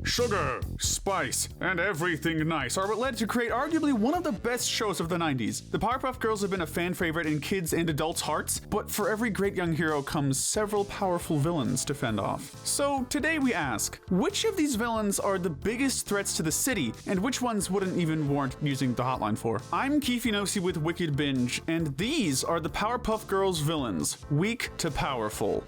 Sugar, spice, and everything nice are what led to create arguably one of the best shows of the 90s. The Powerpuff Girls have been a fan favorite in kids' and adults' hearts, but for every great young hero comes several powerful villains to fend off. So today we ask, which of these villains are the biggest threats to the city, and which ones wouldn't even warrant using the hotline for? I'm Keefe Inosi with Wicked Binge, and these are the Powerpuff Girls villains, weak to powerful.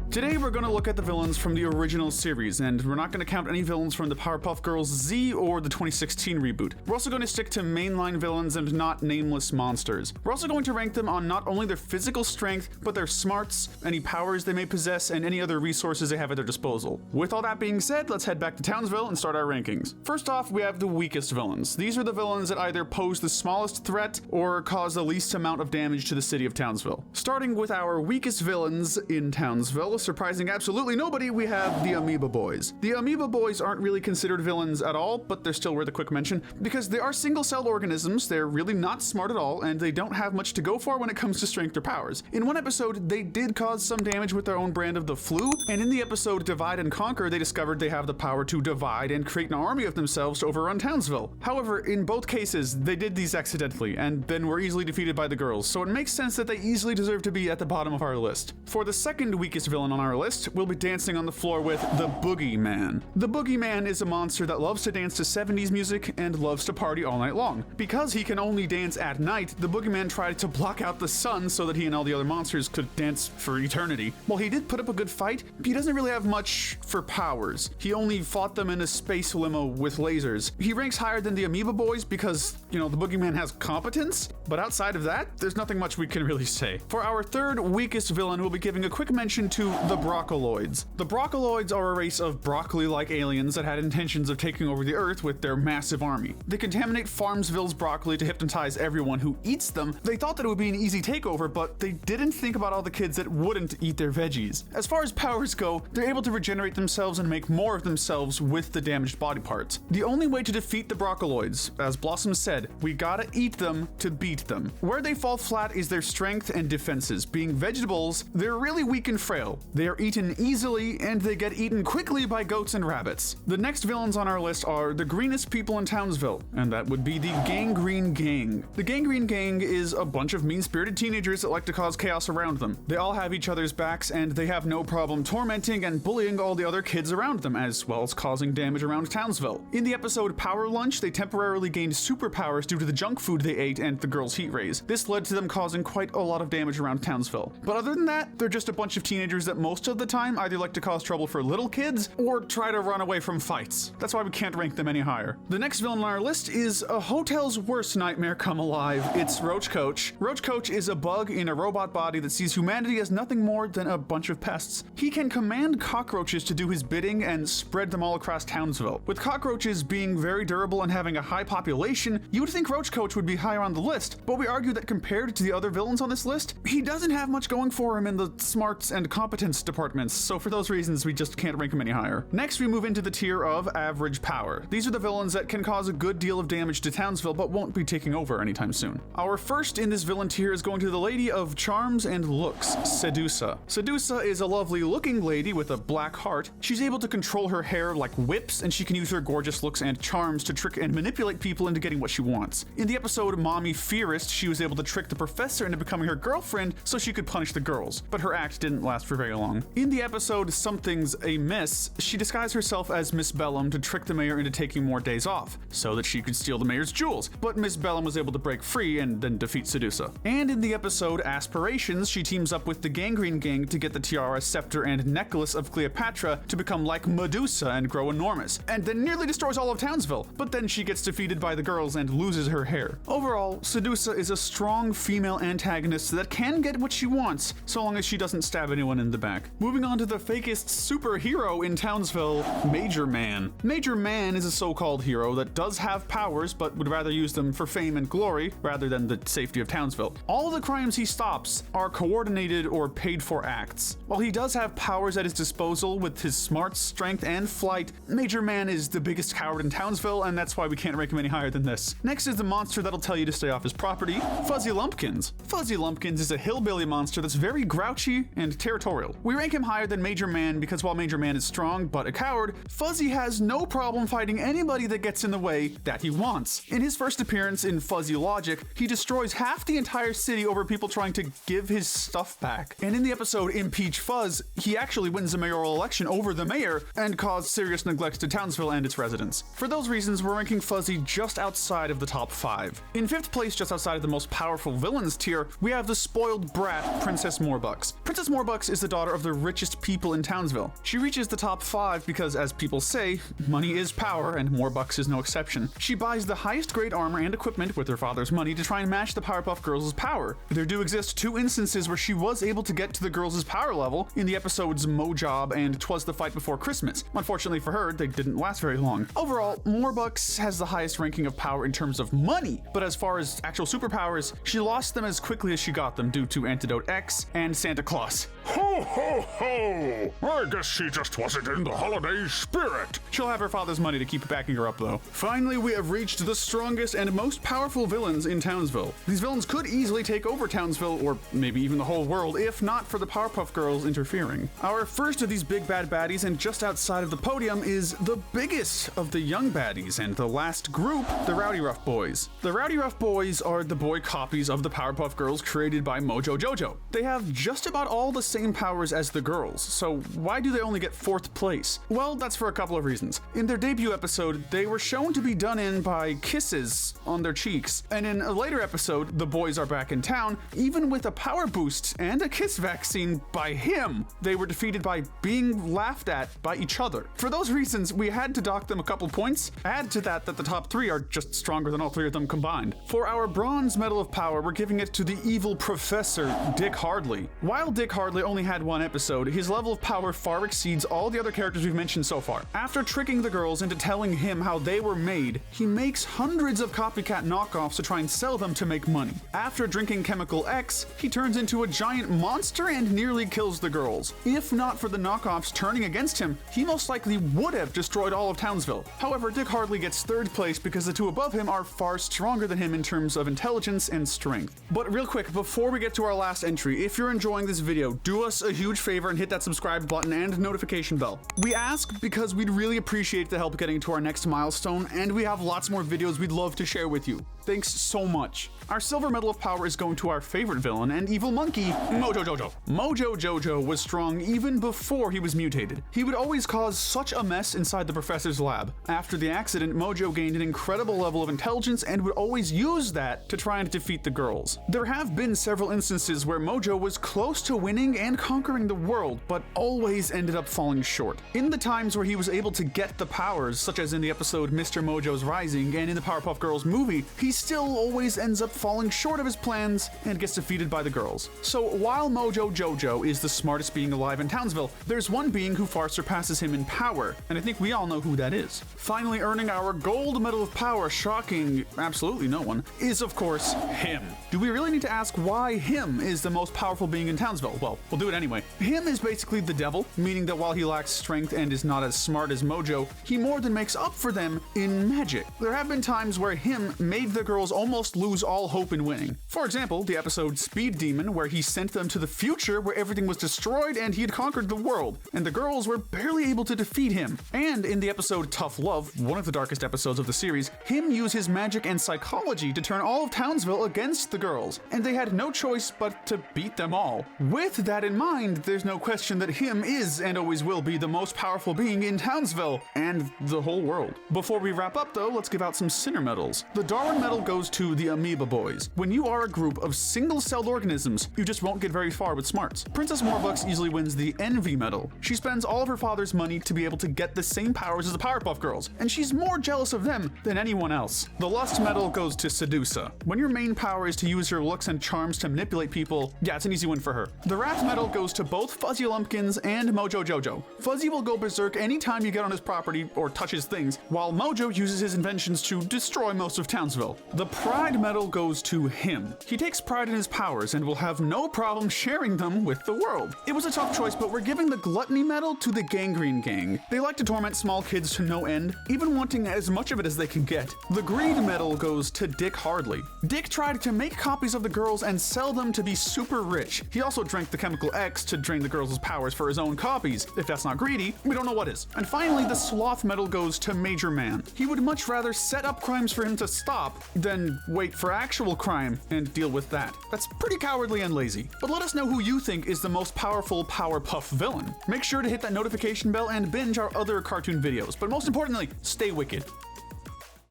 Today we're going to look at the villains from the original series, and we're not going to count any villains from the Powerpuff Girls Z or the 2016 reboot. We're also going to stick to mainline villains and not nameless monsters. We're also going to rank them on not only their physical strength, but their smarts, any powers they may possess, and any other resources they have at their disposal. With all that being said, let's head back to Townsville and start our rankings. First off, we have the weakest villains. These are the villains that either pose the smallest threat or cause the least amount of damage to the city of Townsville. Starting with our weakest villains in Townsville, surprising absolutely nobody, we have the Amoeba Boys. The Amoeba Boys aren't really considered villains at all, but they're still worth a quick mention, because they are single-celled organisms, they're really not smart at all, and they don't have much to go for when it comes to strength or powers. In one episode, they did cause some damage with their own brand of the flu, and in the episode Divide and Conquer, they discovered they have the power to divide and create an army of themselves to overrun Townsville. However, in both cases, they did these accidentally, and then were easily defeated by the girls, so it makes sense that they easily deserve to be at the bottom of our list. For the second weakest villain on our list, we'll be dancing on the floor with the Boogeyman. The Boogeyman is a monster that loves to dance to 70s music and loves to party all night long. Because he can only dance at night, the Boogeyman tried to block out the sun so that he and all the other monsters could dance for eternity. While he did put up a good fight, he doesn't really have much for powers. He only fought them in a space limo with lasers. He ranks higher than the Amoeba Boys because, the Boogeyman has competence, but outside of that, there's nothing much we can really say. For our third weakest villain, we'll be giving a quick mention to the Broccoloids. The Broccoloids are a race of broccoli-like aliens that had intentions of taking over the Earth with their massive army. They contaminate Farmsville's broccoli to hypnotize everyone who eats them. They thought that it would be an easy takeover, but they didn't think about all the kids that wouldn't eat their veggies. As far as powers go, they're able to regenerate themselves and make more of themselves with the damaged body parts. The only way to defeat the Broccoloids, as Blossom said, we gotta eat them to beat them. Where they fall flat is their strength and defenses. Being vegetables, they're really weak and frail. They are eaten easily, and they get eaten quickly by goats and rabbits. The next villains on our list are the greenest people in Townsville, and that would be the Gangrene Gang. The Gangrene Gang is a bunch of mean-spirited teenagers that like to cause chaos around them. They all have each other's backs, and they have no problem tormenting and bullying all the other kids around them, as well as causing damage around Townsville. In the episode Power Lunch, they temporarily gained superpowers due to the junk food they ate and the girls' heat rays. This led to them causing quite a lot of damage around Townsville. But other than that, they're just a bunch of teenagers that most of the time either like to cause trouble for little kids or try to run away from fights. That's why we can't rank them any higher. The next villain on our list is a hotel's worst nightmare come alive. It's Roach Coach. Roach Coach is a bug in a robot body that sees humanity as nothing more than a bunch of pests. He can command cockroaches to do his bidding and spread them all across Townsville. With cockroaches being very durable and having a high population, you would think Roach Coach would be higher on the list, but we argue that compared to the other villains on this list, he doesn't have much going for him in the smarts and competence departments, so for those reasons we just can't rank him any higher. Next we move into the tier of average power. These are the villains that can cause a good deal of damage to Townsville but won't be taking over anytime soon. Our first in this villain tier is going to the lady of charms and looks, Sedusa. Sedusa is a lovely looking lady with a black heart. She's able to control her hair like whips, and she can use her gorgeous looks and charms to trick and manipulate people into getting what she wants. In the episode Mommy Fearist, she was able to trick the professor into becoming her girlfriend so she could punish the girls, but her act didn't last for very long. In the episode Something's Amiss, she disguised herself as Miss Bellum to trick the mayor into taking more days off, so that she could steal the mayor's jewels, but Miss Bellum was able to break free and then defeat Sedusa. And in the episode Aspirations, she teams up with the Gangrene Gang to get the tiara, scepter, and necklace of Cleopatra to become like Medusa and grow enormous, and then nearly destroys all of Townsville, but then she gets defeated by the girls and loses her hair. Overall, Sedusa is a strong female antagonist that can get what she wants, so long as she doesn't stab anyone in the back. Moving on to the fakest superhero in Townsville, Major Man. Major Man is a so-called hero that does have powers, but would rather use them for fame and glory rather than the safety of Townsville. All the crimes he stops are coordinated or paid-for acts. While he does have powers at his disposal with his smarts, strength, and flight, Major Man is the biggest coward in Townsville, and that's why we can't rank him any higher than this. Next is the monster that'll tell you to stay off his property, Fuzzy Lumpkins. Fuzzy Lumpkins is a hillbilly monster that's very grouchy and territorial. We rank him higher than Major Man because while Major Man is strong but a coward, Fuzzy has no problem fighting anybody that gets in the way that he wants. In his first appearance in Fuzzy Logic, he destroys half the entire city over people trying to give his stuff back. And in the episode Impeach Fuzz, he actually wins a mayoral election over the mayor and caused serious neglect to Townsville and its residents. For those reasons, we're ranking Fuzzy just outside of the top 5. In 5th place, just outside of the most powerful villains tier, we have the spoiled brat, Princess Morbucks. Princess Morbucks is the daughter of the richest people in Townsville. She reaches the top 5 because, as people say, money is power, and Morbucks is no exception. She buys the highest grade armor and equipment with her father's money to try and match the Powerpuff Girls' power. There do exist 2 instances where she was able to get to the girls' power level in the episodes Mojob and 'Twas the Fight Before Christmas. Unfortunately for her, they didn't last very long. Overall, Morbucks has the highest ranking of power in terms of money, but as far as actual superpowers, she lost them as quickly as she got them due to Antidote X and Santa Claus. Ho ho ho! I guess she just wasn't in the holiday spirit. She'll have her father's money to keep backing her up though. Finally, we have reached the strongest and most powerful villains in Townsville. These villains could easily take over Townsville, or maybe even the whole world, if not for the Powerpuff Girls interfering. Our first of these big bad baddies, and just outside of the podium, is the biggest of the young baddies, and the last group, the Rowdy Ruff Boys. The Rowdy Ruff Boys are the boy copies of the Powerpuff Girls created by Mojo Jojo. They have just about all the same powers as the girls, so why do they only get 4th place? Well, that's for a couple of reasons. In their debut episode, they were shown to be done in by kisses on their cheeks, and in a later episode, the boys are back in town, even with a power boost and a kiss vaccine by him. They were defeated by being laughed at by each other. For those reasons, we had to dock them a couple points. Add to that the top 3 are just stronger than all 3 of them combined. For our bronze medal of power, we're giving it to the evil professor, Dick Hardley. While Dick Hardley only had 1 episode, his level of power far exceeds all the other characters we've mentioned so far. After tricking the girls into telling him how they were made, he makes hundreds of copycat knockoffs to try and sell them to make money. After drinking Chemical X, he turns into a giant monster and nearly kills the girls. If not for the knockoffs turning against him, he most likely would have destroyed all of Townsville. However, Dick Hardley gets 3rd place because the 2 above him are far stronger than him in terms of intelligence and strength. But real quick, before we get to our last entry, if you're enjoying this video, do us a huge favor and hit that subscribe button and notification bell. We ask because we'd really appreciate the help getting to our next milestone, and we have lots more videos we'd love to share with you. Thanks so much. Our silver medal of power is going to our favorite villain and evil monkey, Mojo Jojo. Mojo Jojo was strong even before he was mutated. He would always cause such a mess inside the professor's lab. After the accident, Mojo gained an incredible level of intelligence and would always use that to try and defeat the girls. There have been several instances where Mojo was close to winning and conquering the world, but always ended up falling short. In the times where he was able to get the powers, such as in the episode Mr. Mojo's Rising and in the Powerpuff Girls movie, he still always ends up falling short of his plans and gets defeated by the girls. So while Mojo Jojo is the smartest being alive in Townsville, there's one being who far surpasses him in power, and I think we all know who that is. Finally earning our gold medal of power, shocking absolutely no one, is of course him. Do we really need to ask why him is the most powerful being in Townsville? Well, we'll do it anyway. Him is basically the devil, meaning that while he lacks strength and is not as smart as Mojo, he more than makes up for them in magic. There have been times where him made the girls almost lose all hope in winning. For example, the episode Speed Demon, where he sent them to the future where everything was destroyed and he had conquered the world, and the girls were barely able to defeat him. And in the episode Tough Love, one of the darkest episodes of the series, him used his magic and psychology to turn all of Townsville against the girls, and they had no choice but to beat them all. With that in mind, there's no question that him is and always will be the most powerful being in Townsville and the whole world. Before we wrap up though, let's give out some Sinner medals. The Darwin medal goes to the Amoeba Boys. When you are a group of single-celled organisms, you just won't get very far with smarts. Princess Morbucks easily wins the Envy medal. She spends all of her father's money to be able to get the same powers as the Powerpuff Girls, and she's more jealous of them than anyone else. The Lust medal goes to Sedusa. When your main power is to use your looks and charms to manipulate people, yeah, it's an easy win for her. The Wrath medal goes to both Fuzzy Lumpkins and Mojo Jojo. Fuzzy will go berserk anytime you get on his property or touch his things, while Mojo uses his inventions to destroy most of Townsville. The Pride medal goes to him. He takes pride in his powers and will have no problem sharing them with the world. It was a tough choice, but we're giving the Gluttony medal to the Gangrene Gang. They like to torment small kids to no end, even wanting as much of it as they can get. The Greed medal goes to Dick Hardley. Dick tried to make copies of the girls and sell them to be super rich. He also drank the Chemical X to drain the girls' powers for his own copies. If that's not greedy, we don't know what is. And finally, the sloth medal goes to Major Man. He would much rather set up crimes for him to stop than wait for actual crime and deal with that. That's pretty cowardly and lazy. But let us know who you think is the most powerful Powerpuff villain. Make sure to hit that notification bell and binge our other cartoon videos. But most importantly, stay wicked.